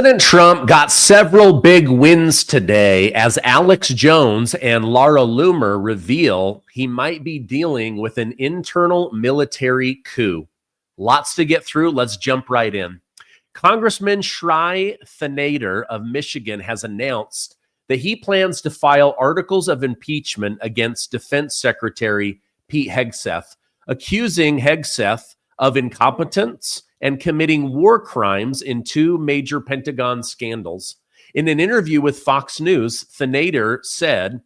President Trump got several big wins today as Alex Jones and Laura Loomer reveal he might be dealing with an internal military coup. Lots to get through. Let's jump right in. Congressman Shri Thanedar of Michigan has announced that he plans to file articles of impeachment against Defense Secretary Pete Hegseth, accusing Hegseth of incompetence and committing war crimes in two major Pentagon scandals. In an interview with Fox News, Thanedar said,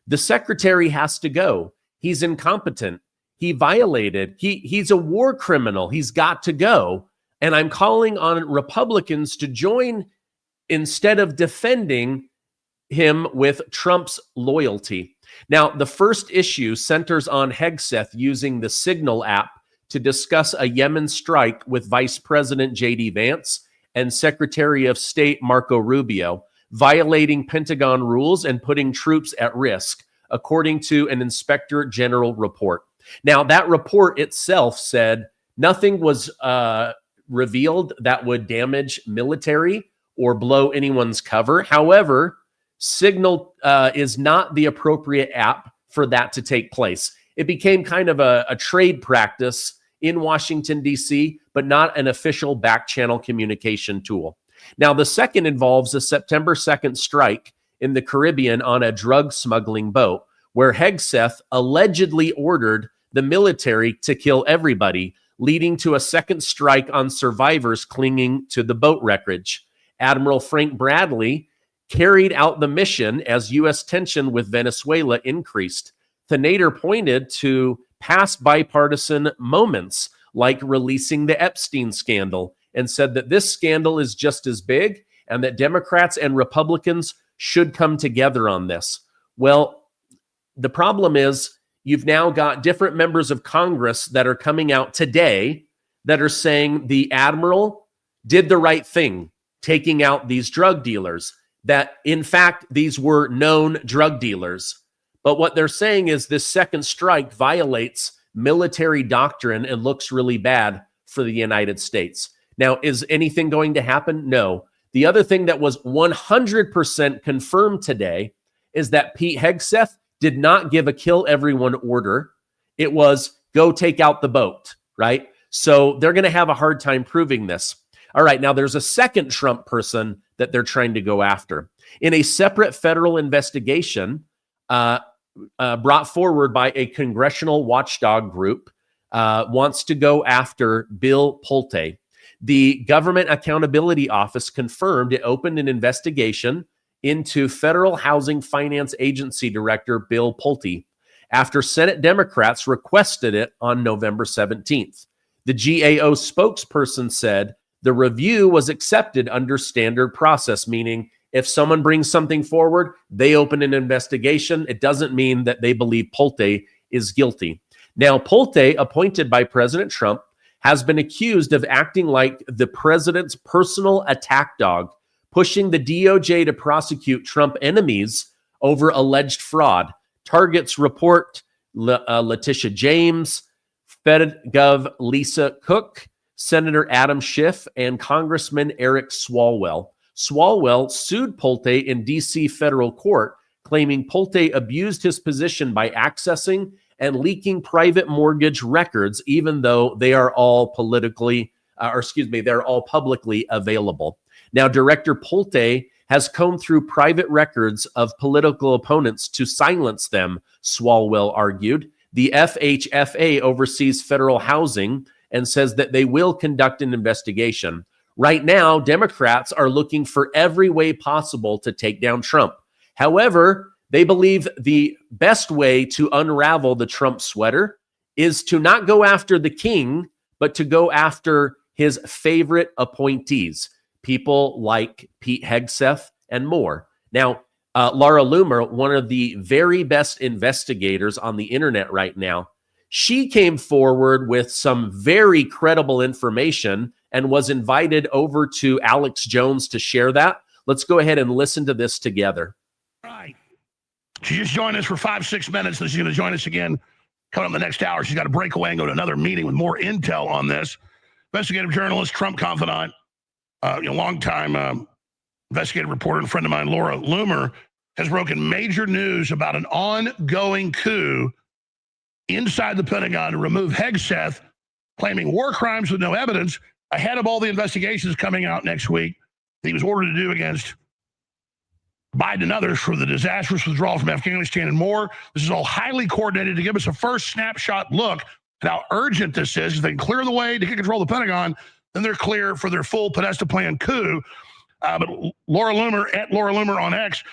"The secretary has to go. He's incompetent. He violated. He's a war criminal. He's got to go. And I'm calling on Republicans to join instead of defending him with Trump's loyalty." Now, the first issue centers on Hegseth using the Signal app to discuss a Yemen strike with Vice President J.D. Vance and Secretary of State Marco Rubio, violating Pentagon rules and putting troops at risk, according to an Inspector General report. Now, that report itself said nothing was revealed that would damage military or blow anyone's cover. However, Signal is not the appropriate app for that to take place. It became kind of a trade practice in Washington, D.C., but not an official back-channel communication tool. Now, the second involves a September 2nd strike in the Caribbean on a drug smuggling boat, where Hegseth allegedly ordered the military to kill everybody, leading to a second strike on survivors clinging to the boat wreckage. Admiral Frank Bradley carried out the mission as U.S. tension with Venezuela increased. Thanedar pointed to past bipartisan moments, like releasing the Epstein scandal, and said that this scandal is just as big and that Democrats and Republicans should come together on this. Well, the problem is you've now got different members of Congress that are coming out today that are saying the admiral did the right thing, taking out these drug dealers, that in fact, these were known drug dealers. But what they're saying is this second strike violates military doctrine and looks really bad for the United States. Now, is anything going to happen? No. The other thing that was 100% confirmed today is that Pete Hegseth did not give a kill everyone order. It was go take out the boat, right? So they're going to have a hard time proving this. All right, now there's a second Trump person that they're trying to go after. In a separate federal investigation brought forward by a congressional watchdog group, wants to go after Bill Pulte. The Government Accountability Office confirmed it opened an investigation into Federal Housing Finance Agency Director Bill Pulte after Senate Democrats requested it on November 17th. The GAO spokesperson said the review was accepted under standard process, meaning if someone brings something forward, they open an investigation. It doesn't mean that they believe Pulte is guilty. Now, Pulte, appointed by President Trump, has been accused of acting like the president's personal attack dog, pushing the DOJ to prosecute Trump enemies over alleged fraud. Targets report Letitia James, FedGov Lisa Cook, Senator Adam Schiff, and Congressman Eric Swalwell. Swalwell sued Pulte in D.C. federal court, claiming Pulte abused his position by accessing and leaking private mortgage records, even though they are all they're all publicly available. Now, Director Pulte has combed through private records of political opponents to silence them, Swalwell argued. The FHFA oversees federal housing and says that they will conduct an investigation. Right now, Democrats are looking for every way possible to take down Trump. However, they believe the best way to unravel the Trump sweater is to not go after the king, but to go after his favorite appointees, people like Pete Hegseth and more. Now, Laura Loomer, one of the very best investigators on the internet right now, she came forward with some very credible information and was invited over to Alex Jones to share that. Let's go ahead and listen to this together. All right. She just joined us for 5-6 minutes, and she's going to join us again coming up in the next hour. She's got to break away and go to another meeting with more intel on this. Investigative journalist, Trump confidant, long time investigative reporter and friend of mine, Laura Loomer, has broken major news about an ongoing coup inside the Pentagon to remove Hegseth, claiming war crimes with no evidence, ahead of all the investigations coming out next week that he was ordered to do against Biden and others for the disastrous withdrawal from Afghanistan and more. This is all highly coordinated to give us a first snapshot look at how urgent this is. If they can clear the way to get control of the Pentagon, then they're clear for their full Podesta plan coup. But Laura Loomer, at Laura Loomer on X,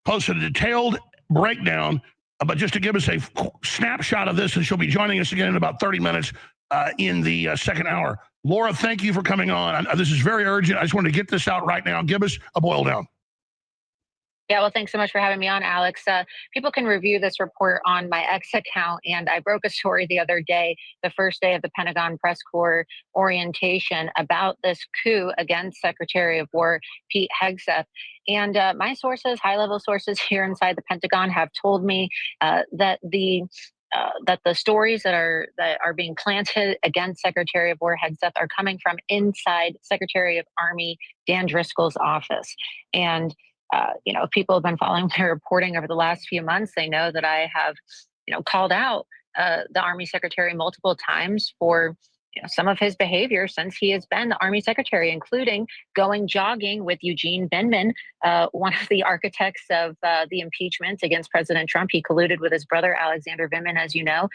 posted a detailed breakdown. But just to give us a snapshot of this, and she'll be joining us again in about 30 minutes in the second hour. Laura, thank you for coming on. This is very urgent. I just wanted to get this out right now. Give us a boil down. Yeah, well, thanks so much for having me on, Alex. People can review this report on my X account, and I broke a story the other day, the first day of the Pentagon press corps orientation, about this coup against Secretary of War Pete Hegseth. And my sources, high-level sources here inside the Pentagon, have told me that the stories that are being planted against Secretary of War Hegseth are coming from inside Secretary of Army Dan Driscoll's office. And if people have been following my reporting over the last few months, they know that I have, called out the Army Secretary multiple times for some of his behavior since he has been the Army Secretary, including going jogging with Eugene Vindman, one of the architects of the impeachment against President Trump. He colluded with his brother, Alexander Vindman, as you know,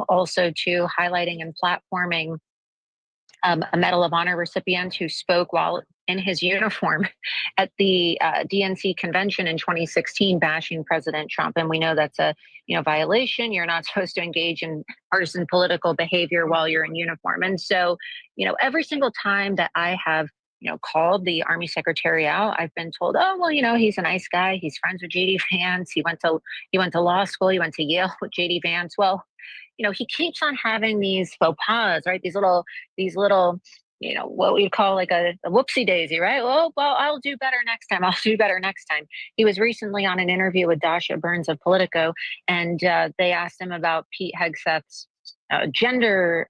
also to highlighting and platforming a Medal of Honor recipient who spoke while in his uniform at the DNC convention in 2016, bashing President Trump. And we know that's a violation. You're not supposed to engage in partisan political behavior while you're in uniform. And so, every single time that I have called the Army Secretary out, I've been told, oh, well, he's a nice guy. He's friends with JD Vance. He went to law school. He went to Yale with JD Vance. Well, he keeps on having these faux pas, right? These little, what we'd call like a whoopsie daisy, right? Well, I'll do better next time. I'll do better next time. He was recently on an interview with Dasha Burns of Politico, and they asked him about Pete Hegseth's gender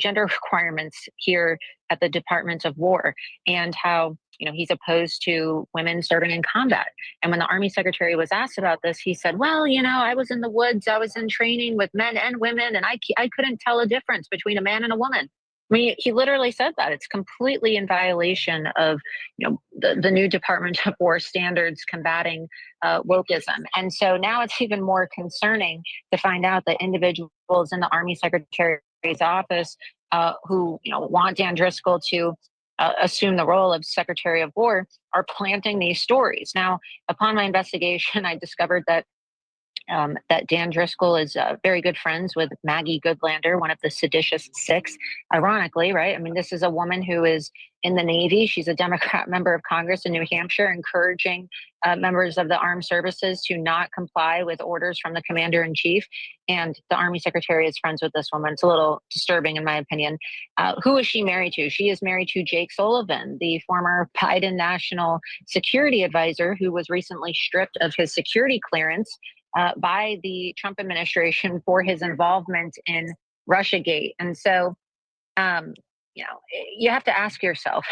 requirements here at the Department of War, and how he's opposed to women serving in combat. And when the Army Secretary was asked about this, he said, well, I was in the woods, I was in training with men and women, and I couldn't tell a difference between a man and a woman. I mean, he literally said that. It's completely in violation of the new Department of War standards combating wokeism. And so now it's even more concerning to find out that individuals in the Army Secretary's office who want Dan Driscoll to assume the role of Secretary of War are planting these stories. Now, upon my investigation, I discovered that Dan Driscoll is very good friends with Maggie Goodlander, one of the seditious six, ironically, right? I mean, this is a woman who is in the Navy. She's a Democrat member of Congress in New Hampshire, encouraging members of the armed services to not comply with orders from the commander-in-chief. And the Army Secretary is friends with this woman. It's a little disturbing, in my opinion. Who is she married to? She is married to Jake Sullivan, the former Biden National Security Advisor, who was recently stripped of his security clearance by the Trump administration for his involvement in Russiagate. And so, you have to ask yourself,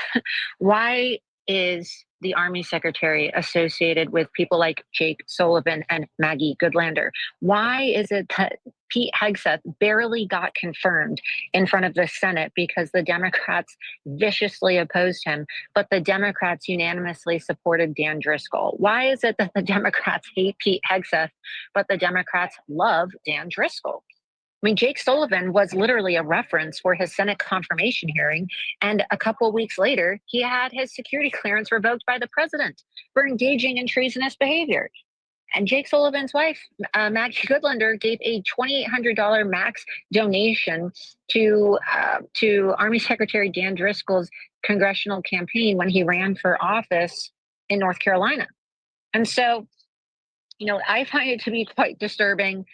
why is the Army Secretary associated with people like Jake Sullivan and Maggie Goodlander? Why is it that Pete Hegseth barely got confirmed in front of the Senate because the Democrats viciously opposed him, but the Democrats unanimously supported Dan Driscoll? Why is it that the Democrats hate Pete Hegseth, but the Democrats love Dan Driscoll? I mean, Jake Sullivan was literally a reference for his Senate confirmation hearing. And a couple of weeks later, he had his security clearance revoked by the president for engaging in treasonous behavior. And Jake Sullivan's wife, Maggie Goodlander, gave a $2,800 max donation to Army Secretary Dan Driscoll's congressional campaign when he ran for office in North Carolina. And so, I find it to be quite disturbing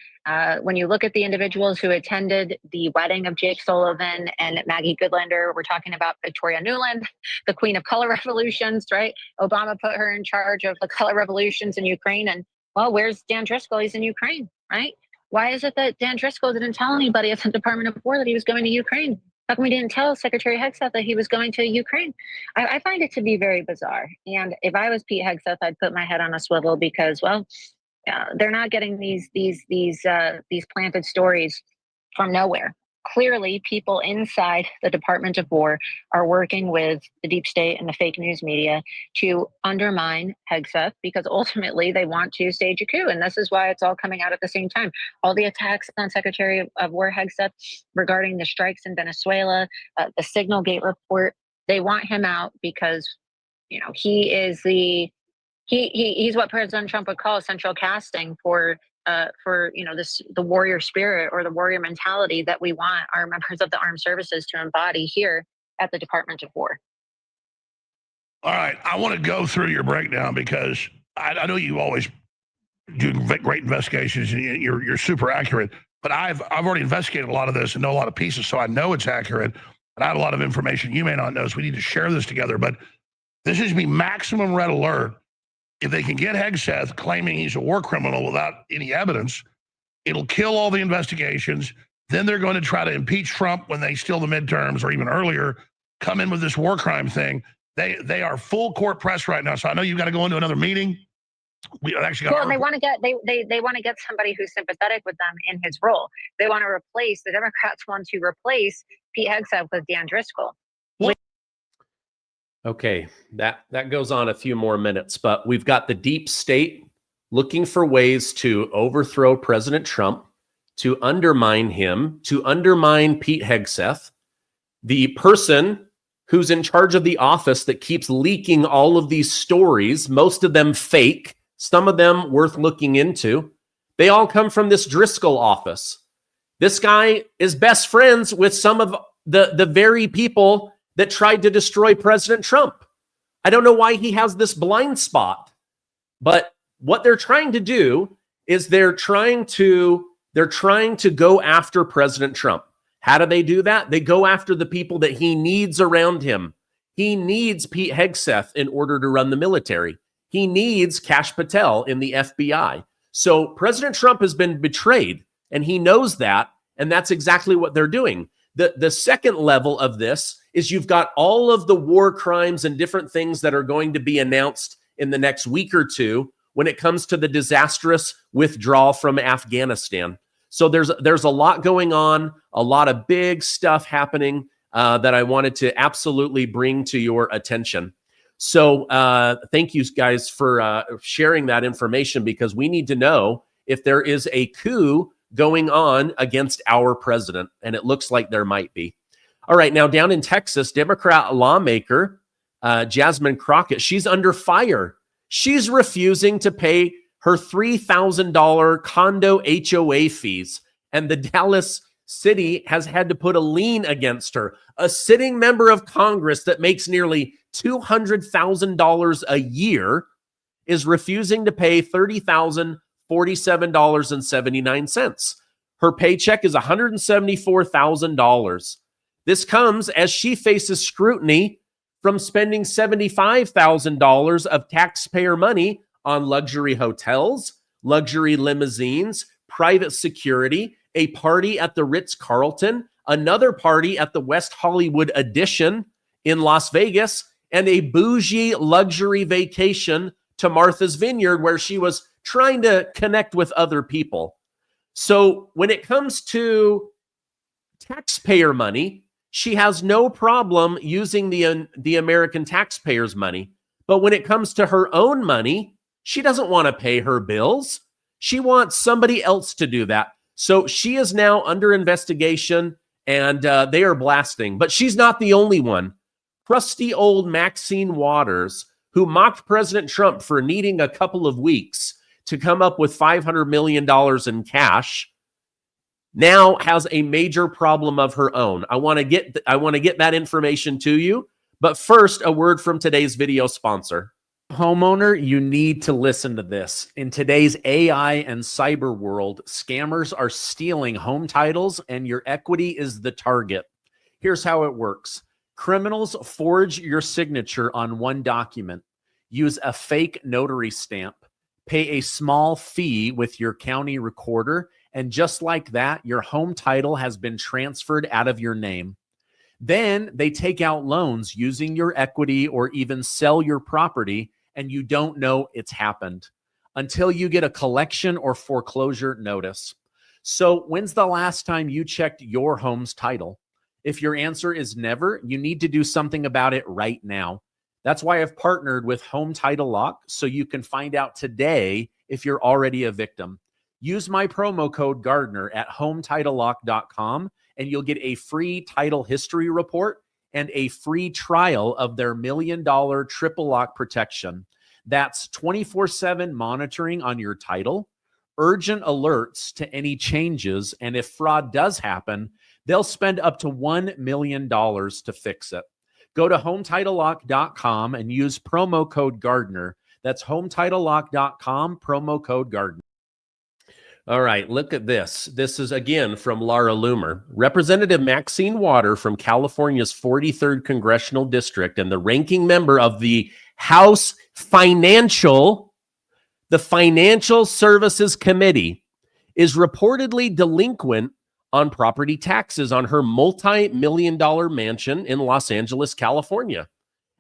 when you look at the individuals who attended the wedding of Jake Sullivan and Maggie Goodlander. We're talking about Victoria Nuland, the queen of color revolutions, right? Obama put her in charge of the color revolutions in Ukraine. And, well, where's Dan Driscoll? He's in Ukraine, right? Why is it that Dan Driscoll didn't tell anybody at the Department of War that he was going to Ukraine? How come we didn't tell Secretary Hegseth that he was going to Ukraine? I find it to be very bizarre. And if I was Pete Hegseth, I'd put my head on a swivel because, well, they're not getting these planted stories from nowhere. Clearly, people inside the Department of War are working with the deep state and the fake news media to undermine Hegseth because ultimately they want to stage a coup. And this is why it's all coming out at the same time. All the attacks on Secretary of War Hegseth regarding the strikes in Venezuela, the Signal Gate report, they want him out because, he is he's what President Trump would call central casting for the warrior spirit or the warrior mentality that we want our members of the armed services to embody here at the Department of War. All right, I want to go through your breakdown because I know you always do great investigations and you're super accurate. But I've already investigated a lot of this and know a lot of pieces, so I know it's accurate. And I have a lot of information you may not know, so we need to share this together. But this needs to be maximum red alert. If they can get Hegseth claiming he's a war criminal without any evidence, it'll kill all the investigations. Then they're going to try to impeach Trump when they steal the midterms or even earlier, come in with this war crime thing. They are full court press right now. So I know you've got to go into another meeting. We actually got they want to get somebody who's sympathetic with them in his role. The Democrats want to replace Pete Hegseth with Dan Driscoll. Okay, that goes on a few more minutes, but we've got the deep state looking for ways to overthrow President Trump, to undermine him, to undermine Pete Hegseth, the person who's in charge of the office that keeps leaking all of these stories, most of them fake, some of them worth looking into. They all come from this Driscoll office. This guy is best friends with some of the very people that tried to destroy President Trump. I don't know why he has this blind spot, but what they're trying to do is they're trying to go after President Trump. How do they do that? They go after the people that he needs around him. He needs Pete Hegseth in order to run the military. He needs Kash Patel in the FBI. So President Trump has been betrayed, and he knows that, and that's exactly what they're doing. The second level of this is you've got all of the war crimes and different things that are going to be announced in the next week or two when it comes to the disastrous withdrawal from Afghanistan. So there's a lot going on, a lot of big stuff happening that I wanted to absolutely bring to your attention. So thank you guys for sharing that information because we need to know if there is a coup going on against our president, and it looks like there might be. All right, now down in Texas, Democrat lawmaker Jasmine Crockett, she's under fire. She's refusing to pay her $3,000 condo HOA fees, and the Dallas city has had to put a lien against her. A sitting member of Congress that makes nearly $200,000 a year is refusing to pay $30,047.79. Her paycheck is $174,000. This comes as she faces scrutiny from spending $75,000 of taxpayer money on luxury hotels, luxury limousines, private security, a party at the Ritz-Carlton, another party at the West Hollywood Edition in Las Vegas, and a bougie luxury vacation to Martha's Vineyard where she was trying to connect with other people. So when it comes to taxpayer money, she has no problem using the American taxpayers' money. But when it comes to her own money, she doesn't want to pay her bills. She wants somebody else to do that. So she is now under investigation, and they are blasting. But she's not the only one. Crusty old Maxine Waters, who mocked President Trump for needing a couple of weeks to come up with $500 million in cash, now has a major problem of her own. I want to get that information to you. But first, a word from today's video sponsor. Homeowner, you need to listen to this. In today's AI and cyber world, scammers are stealing home titles and your equity is the target. Here's how it works. Criminals forge your signature on one document, use a fake notary stamp, pay a small fee with your county recorder, and just like that, your home title has been transferred out of your name. Then they take out loans using your equity or even sell your property, and you don't know it's happened until you get a collection or foreclosure notice. So when's the last time you checked your home's title? If your answer is never, you need to do something about it right now. That's why I've partnered with Home Title Lock, so you can find out today if you're already a victim. Use my promo code Gardner at HometitleLock.com, and you'll get a free title history report and a free trial of their $1 million triple lock protection. That's 24/7 monitoring on your title, urgent alerts to any changes, and if fraud does happen, they'll spend up to $1 million to fix it. Go to HometitleLock.com and use promo code Gardner. That's HometitleLock.com, promo code Gardner. All right, look at this. This is, again, from Laura Loomer. Representative Maxine Waters from California's 43rd Congressional District and the ranking member of the House Financial Services Committee is reportedly delinquent on property taxes on her multi-million-dollar mansion in Los Angeles, California.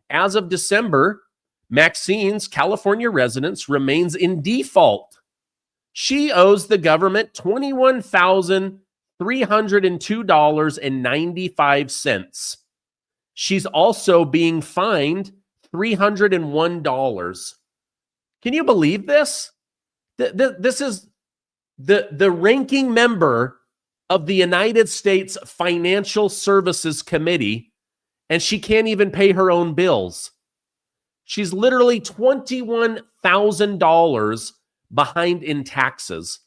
As of December, Maxine's California residence remains in default. She owes the government $21,302.95. She's also being fined $301. Can you believe this? This is the ranking member of the United States Financial Services Committee, and she can't even pay her own bills. She's literally $21,000 behind in taxes.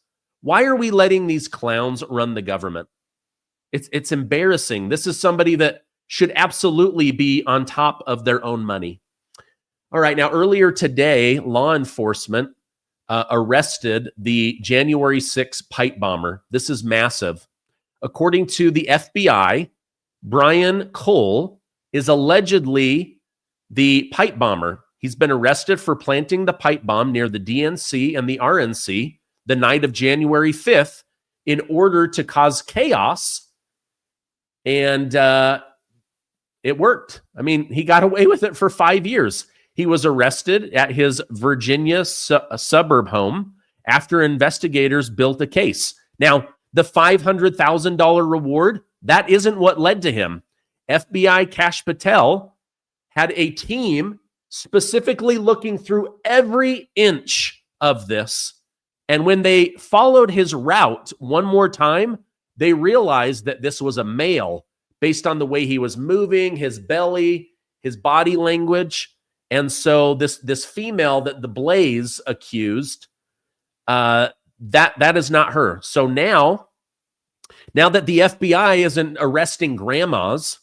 Why are we letting these clowns run the government? It's embarrassing. This is somebody that should absolutely be on top of their own money. All right, now earlier today, law enforcement arrested the January 6th pipe bomber. This is massive. According to the FBI, Brian Cole is allegedly the pipe bomber. He's been arrested for planting the pipe bomb near the DNC and the RNC the night of January 5th in order to cause chaos. And it worked. I mean, he got away with it for 5 years. He was arrested at his Virginia suburb home after investigators built a case. Now, the $500,000 reward, that isn't what led to him. FBI Kash Patel had a team specifically looking through every inch of this. And when they followed his route one more time, they realized that this was a male based on the way he was moving, his belly, his body language. And so this female that the Blaze accused, that is not her. So now that the FBI isn't arresting grandmas,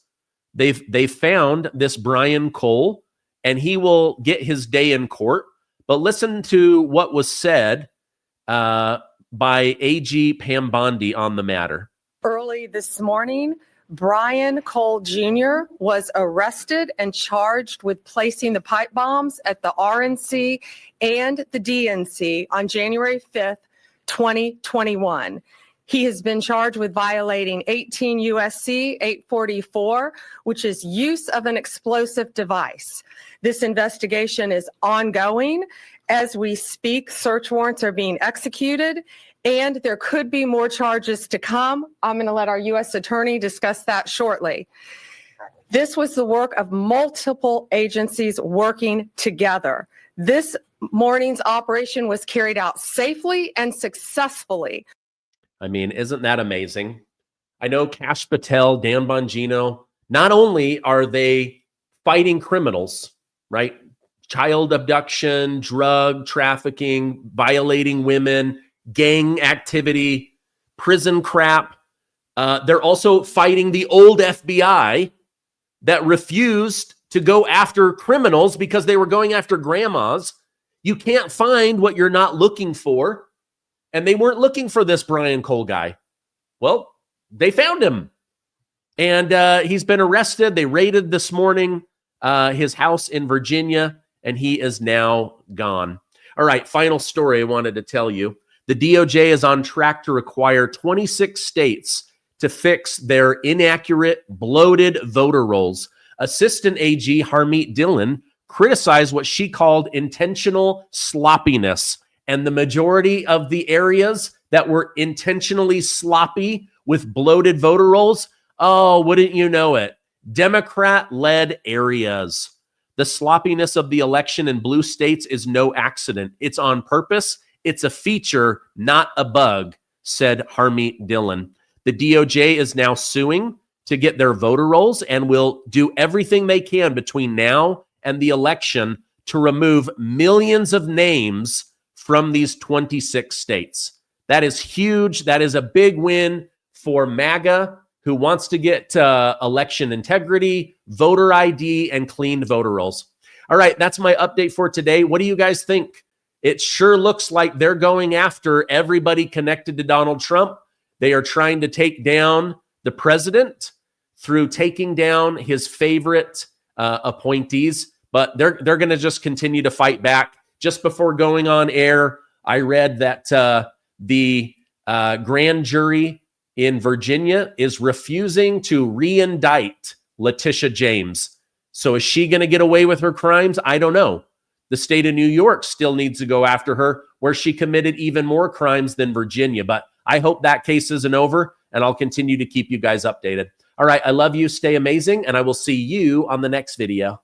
they've found this Brian Cole, and he will get his day in court. But listen to what was said by AG Pam Bondi on the matter. Early this morning, Brian Cole Jr. was arrested and charged with placing the pipe bombs at the RNC and the DNC on January 5th, 2021. He has been charged with violating 18 U.S.C. 844, which is use of an explosive device. This investigation is ongoing. As we speak, search warrants are being executed, and there could be more charges to come. I'm going to let our U.S. attorney discuss that shortly. This was the work of multiple agencies working together. This morning's operation was carried out safely and successfully. I mean, isn't that amazing? I know Kash Patel, Dan Bongino, not only are they fighting criminals, right? Child abduction, drug trafficking, violating women, gang activity, prison crap. They're also fighting the old FBI that refused to go after criminals because they were going after grandmas. You can't find what you're not looking for. And they weren't looking for this Brian Cole guy. Well, they found him. And he's been arrested. They raided this morning his house in Virginia, and he is now gone. All right, final story I wanted to tell you. The DOJ is on track to require 26 states to fix their inaccurate, bloated voter rolls. Assistant AG Harmeet Dillon criticized what she called intentional sloppiness. And the majority of the areas that were intentionally sloppy with bloated voter rolls, oh, wouldn't you know it? Democrat-led areas. The sloppiness of the election in blue states is no accident. It's on purpose. It's a feature, not a bug, said Harmeet Dillon. The DOJ is now suing to get their voter rolls and will do everything they can between now and the election to remove millions of names from these 26 states. That is huge. That is a big win for MAGA, who wants to get election integrity, voter ID, and cleaned voter rolls. All right, that's my update for today. What do you guys think? It sure looks like they're going after everybody connected to Donald Trump. They are trying to take down the president through taking down his favorite appointees, but they're going to just continue to fight back. Just before going on air, I read that the grand jury in Virginia is refusing to re-indict Letitia James. So is she going to get away with her crimes? I don't know. The state of New York still needs to go after her, where she committed even more crimes than Virginia. But I hope that case isn't over, and I'll continue to keep you guys updated. All right, I love you. Stay amazing, and I will see you on the next video.